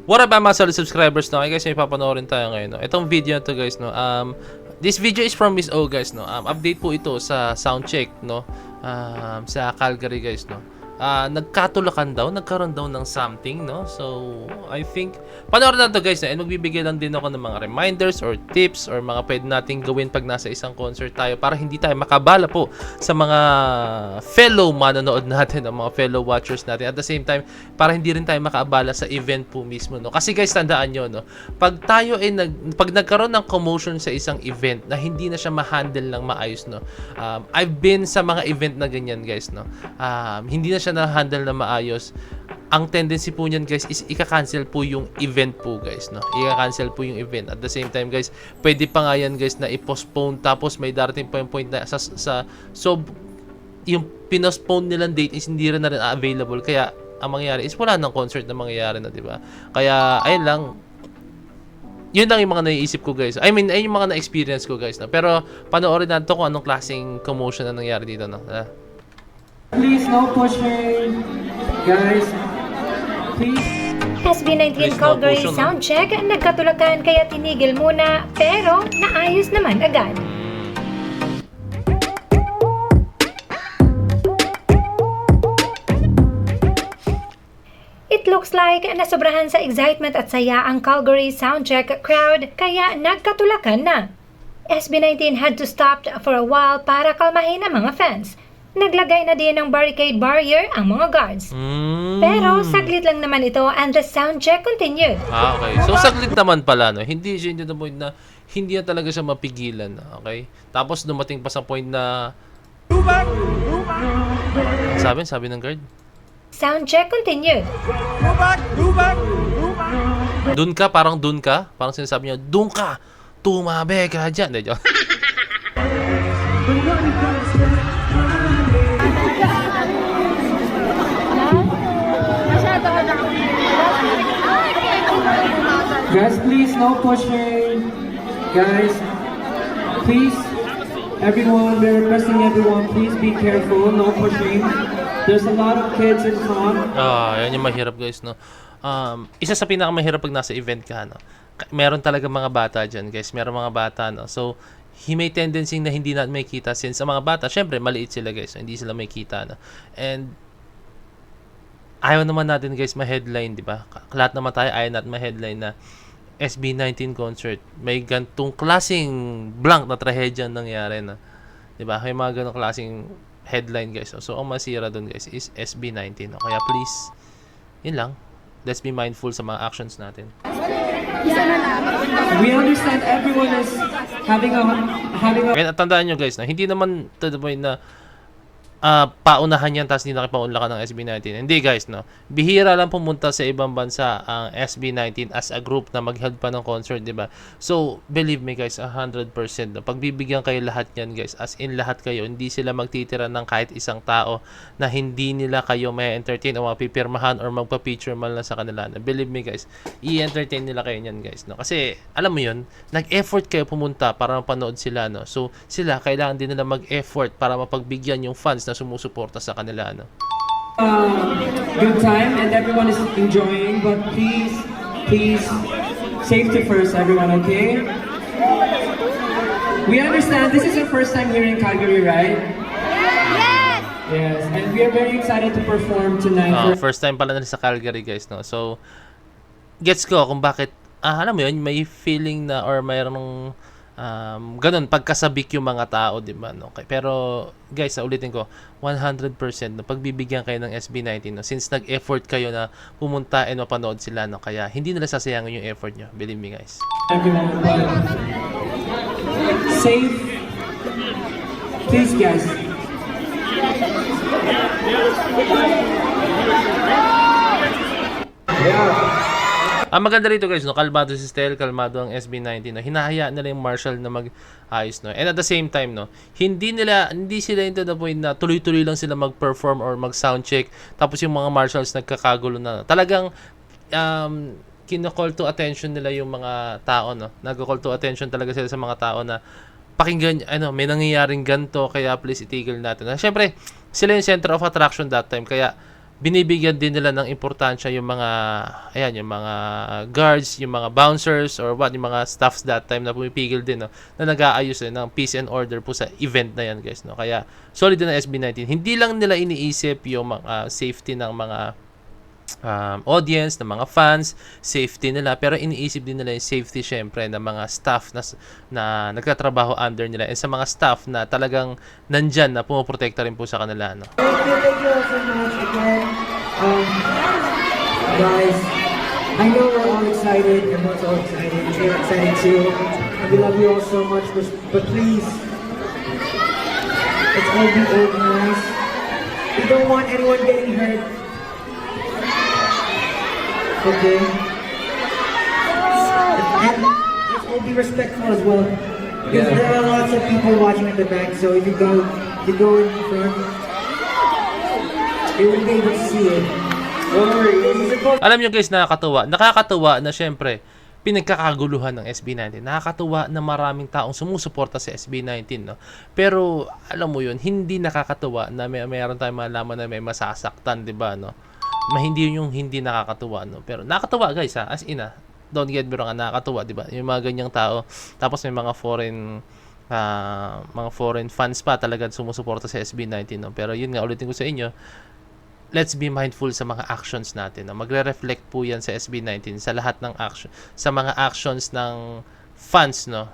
What up mga solid subscribers, no? Okay guys, may papanoorin tayo ngayon, no? Itong video na to guys, no? This video is from Miss O guys, no? Update po ito sa soundcheck, no? Sa Calgary guys, no? Nagkatulakan daw, nagkaroon daw ng something, no? So, I think, panoorin na to guys, no? And magbibigay lang din ako ng mga reminders or tips or mga pwede nating gawin pag nasa isang concert tayo para hindi tayo makabala po sa mga fellow manonood natin, no? Mga fellow watchers natin. At the same time, para hindi rin tayo makaabala sa event po mismo, no? Kasi guys, tandaan nyo, no? Pag tayo ay pag nagkaroon ng commotion sa isang event na hindi na siya ma-handle ng maayos, no? I've been sa mga event na ganyan, guys, no? Hindi na siya na-handle na maayos. Ang tendency po niyan, guys, is ika-cancel po yung event po, guys, no? Ika-cancel po yung event. At the same time, guys, pwede pa nga yan, guys, na i-postpone tapos may darating pa yung point na so yung pinospone nilang date is hindi rin na rin available. Kaya ang mangyayari is wala nang concert na mangyayari na, di ba? Kaya ayun lang, yun lang yung mga naiisip ko, guys. I mean, ayun yung mga na-experience ko, guys, no? Pero panoorin natin kung anong klaseng commotion na nangyari dito, no? Please, no pushing. Guys, please. Please, SB19 no Calgary push, no? soundcheck, nagkatulakan kaya tinigil muna pero naayos naman agad. It looks like nasobrahan sa excitement at saya ang Calgary soundcheck crowd kaya nagkatulakan na. SB19 had to stop for a while para kalmahin ang mga fans. Naglagay na din ng barricade barrier ang mga guards. Pero saglit lang naman ito and the soundcheck continued. Okay. So, saglit naman pala, no? Hindi siya into the point na hindi na talaga siya mapigilan, okay? Tapos, dumating pa sa point na sabi ng guard, Soundcheck continued. dun ka, parang sinasabi niya, dun ka, tumabe ka dyan. Hindi, joke. Guys, please, no pushing. Guys, please. Everyone, we're requesting everyone, please be careful, no pushing. There's a lot of kids in front. Yan yung mahirap, guys, no? Isa sa pinakamahirap pag nasa event ka, no? Meron talaga mga bata dyan, guys. Meron mga bata, no? So, may tendency na hindi natin makita since ang mga bata, syempre, maliit sila, guys. So, hindi sila makita, no? And, ayaw naman natin, guys, ma-headline, di ba? Lahat naman tayo, ayaw natin ma-headline na SB19 concert. May gantong klaseng blank na trahedya nangyari na. Di ba? May mga gantong klaseng headline, guys. So, ang masira dun, guys, is SB19. No? Kaya, please, yun lang. Let's be mindful sa mga actions natin. We understand everyone is having a Kaya tandaan nyo, guys, na hindi naman to the point na paunahan yan tapos hindi nakipaunlakan ng SB19. Hindi, guys, no. Bihira lang pumunta sa ibang bansa ang SB19 as a group na mag-held pa ng concert, di ba? So, believe me, guys, 100%. No? Pagbibigyan kayo lahat yan, guys, as in lahat kayo, hindi sila magtitira ng kahit isang tao na hindi nila kayo may entertain o mapipirmahan or magpa-picture man lang sa kanila. No? Believe me, guys, i-entertain nila kayo yan, guys. No? Kasi, alam mo yun, nag-effort kayo pumunta para mapanood sila, no? So, sila, kailangan din nila mag-effort para mapagbigyan yung fans na sumusuporta sa kanila, no? good time and everyone is enjoying, but please, safety first, everyone, okay? We understand this is your first time here in Calgary, right? Yes, and we are very excited to perform tonight. First time pala nila sa Calgary, guys, no? So, gets ko kung bakit, alam mo yun, may feeling na or mayroong ganun, pagkasabik yung mga tao, di ba? No? Okay. Pero, guys, ulitin ko, 100% no, pagbibigyan kayo ng SB19, no? Since nag-effort kayo na pumunta and mapanood sila, no? Kaya hindi nila sasayangin yung effort nyo. Believe me, guys. Everyone, but safe. Please, guys. Ang maganda rito, guys, no, kalmado si Stel, kalmado ang SB19, no. Hinahayaan nila yung marshal na mag-ayos, no. And at the same time, no, hindi sila into the point na tuloy-tuloy lang sila mag-perform or mag-soundcheck tapos yung mga marshals nagkakagulo na. Talagang kino-call to attention nila yung mga tao, no. Nag-call to attention talaga sila sa mga tao na pakinggan, may nangyayaring ganto, kaya please itigil natin. Siyempre, sila yung center of attraction that time, kaya binibigyan din nila ng importansya yung mga, ayan, yung mga guards, yung mga bouncers, or what, yung mga staffs that time na pumipigil din, no, na nag-aayos din ng peace and order po sa event na yan, guys, no. Kaya solid din ang SB19. Hindi lang nila iniisip yung safety ng mga audience, ng mga fans, safety nila, pero iniisip din nila yung safety syempre ng mga staff na nagtatrabaho under nila, and sa mga staff na talagang nandyan na pumoprotekta rin po sa kanila, no. Thank you all so much again. Guys, I know we're all excited. Everyone's all excited. We're excited too. And we love you all so much. But please, let's all be organized. We don't want anyone getting hurt. Okay? And let's all be respectful as well. Because there are lots of people watching at the back. So if you go in front, you won't be able to see it. Don't worry. Alam nyo guys, nakakatuwa na syempre pinagkakaguluhan ng SB19. Nakakatuwa na maraming taong sumusuporta sa SB19, no? Pero alam mo yun, hindi nakakatuwa na mayroon tayong malaman na may masasaktan, 'di ba, no? Hindi yung hindi nakakatuwa, no? Pero nakakatuwa guys, ha? As in, don't get me wrong, nakakatuwa, 'di ba? Yung mga ganyang tao, tapos may mga foreign fans pa talaga sumusuporta sa SB19, no? Pero yun nga, ulitin ko sa inyo, let's be mindful sa mga actions natin, no? Magre-reflect po yan sa SB19 sa lahat ng action, sa mga actions ng fans, no?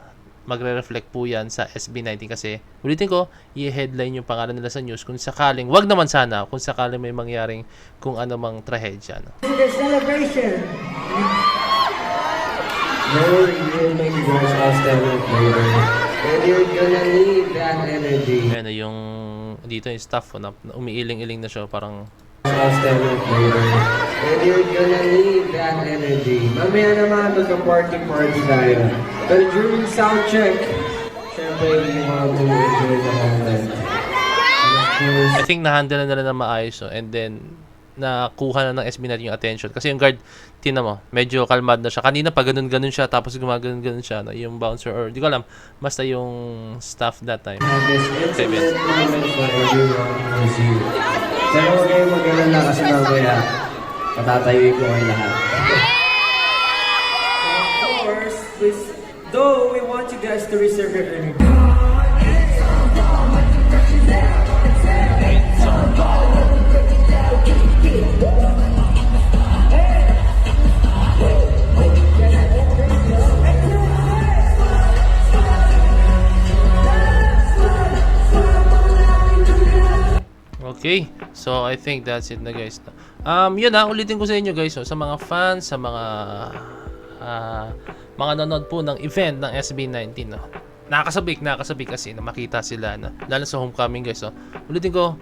Magre-reflect po yan sa SB19 kasi ulitin ko, i-headline yung pangalan nila sa news kung sakaling, wag naman sana, kung sakaling may mangyaring kung ano mang trahedya, no? The celebration. No, you'll make you guys all stand up later. And you're gonna need that energy. Ayan na yung dito yung staff, na umiiling-iling na siya, parang All stand up later. And you're gonna need that energy. Mamaya naman magka-party tayo. But during sound check, syempre we want to enjoy the moment. And of course, I think na-handle na nila na maayos, no? And then nakuha na ng SB natin yung attention. Kasi yung guard, tina mo, medyo kalmad na siya. Kanina pa ganun-ganun siya, tapos gumagano'n-ganun siya, no? Yung bouncer, or di ko alam, basta yung staff that time. have this Seven. intimate moment for everyone to see. Pero huwag kayong mag-alala kasi mamaya, patatayuin ko kayo lahat. Of course, though we want you guys to reserve your energy. Okay, so I think that's it na guys. Yun ulitin ko sa inyo guys, so, sa mga fans, sa mga nanonood po ng event ng SB19, no. Nakakasabik kasi na makita sila, na lalo sa homecoming guys, so ulitin ko,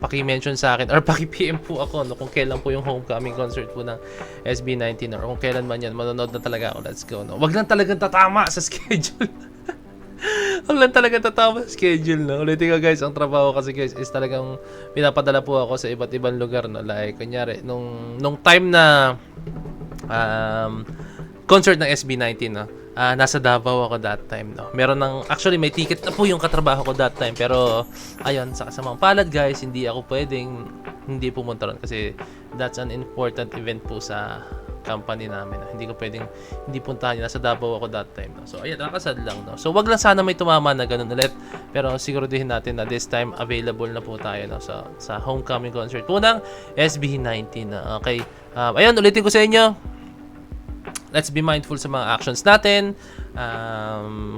paki-mention sa akin or paki-PM po ako, no, kung kailan po yung homecoming concert po ng SB19, or kung kailan man yan manonood na talaga ako. Let's go, no. Wag lang talagang tatama sa schedule. Wag lang talaga tatama sa schedule, no. Ulitin ko guys, ang trabaho kasi guys is talagang pinapadala po ako sa iba't ibang lugar, no. Like kunyari nung time na concert ng SB19, no. Nasa Davao ako that time, no. Actually may ticket na po yung katrabaho ko that time, pero ayun, sa kasamang palad guys, hindi ako pwedeng hindi pumunta ron kasi that's an important event po sa company namin, no. Hindi ko pwedeng hindi puntahan yun. Nasa Davao ako that time, no. So ayun, nakasad lang, no. So wag lang sana may tumama na ganun ulit, pero siguraduhin natin na this time available na po tayo, no, sa homecoming concert po ng SB19, no. Okay, ayun, ulitin ko sa inyo, let's be mindful sa mga actions natin.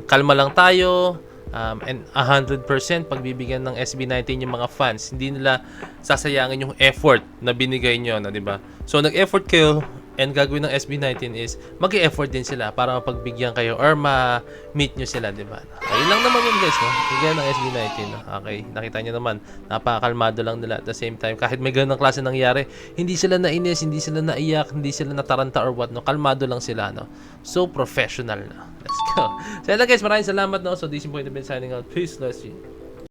Kalma lang tayo. And 100% pagbibigyan ng SB19 yung mga fans. Hindi nila sasayangin yung effort na binigay nyo, no, di ba? So nag-effort kayo, and gagawin ng SB19 is mag-e-effort din sila para mapagbigyan kayo or ma-meet nyo sila, di ba? Ayun lang naman yun guys, no? Bigyan ng SB19, no? Okay, nakita nyo naman, napakakalmado lang nila at the same time. Kahit may ganang klase nangyari, hindi sila nainis, hindi sila naiyak, hindi sila nataranta or what, no? Kalmado lang sila, no? So professional, no? Let's go. So yun lang guys, maraming salamat, no? So this is Point of signing out. Peace, bless you.